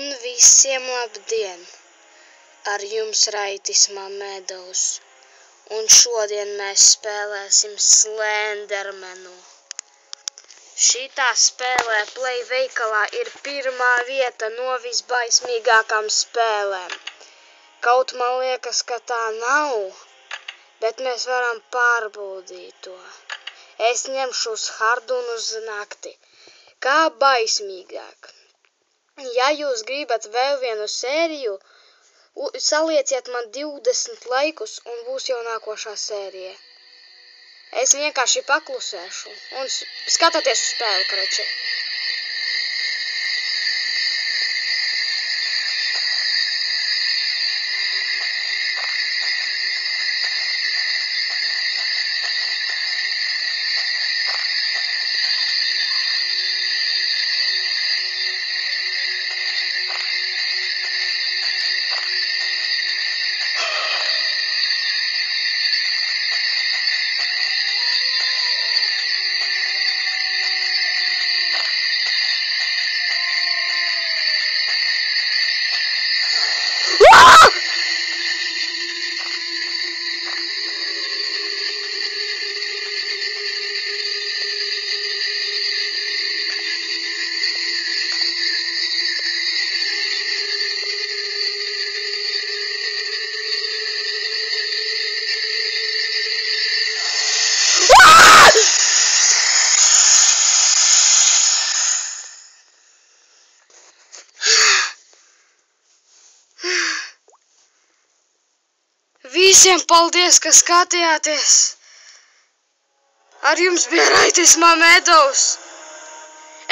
Un visiem labdien! Ar jums Raitis Mamedovs. Un šodien mēs spēlēsim Slendermanu. Šitā spēlē Play veikalā ir pirmā vieta no visbaismīgākām spēlēm. Kaut man liekas, ka tā nav, bet mēs varam pārbaudīt to. Es ņemšu uz hardu un uz nakti. Kā baismīgāk. Ja jūs gribat vēl vienu sēriju, salieciet man 20 laikus un būs jau nākošā sērija. Es vienkārši paklusēšu un skatieties uz spēli, karoči. Visiem paldies, ka skatījāties! Ar jums bija Raitis Mamedovs!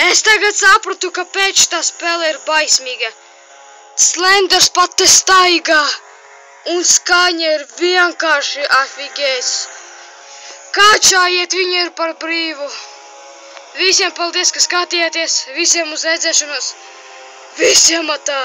Es tagad sapratu, kāpēc tā spēle ir baismīga. Slenders pat te staigā, un skaņa ir vienkārši afigēs. Kačājiet, viņi ir par brīvu! Visiem paldies, ka skatījāties! Visiem uz redzēšanos! Visiem atā!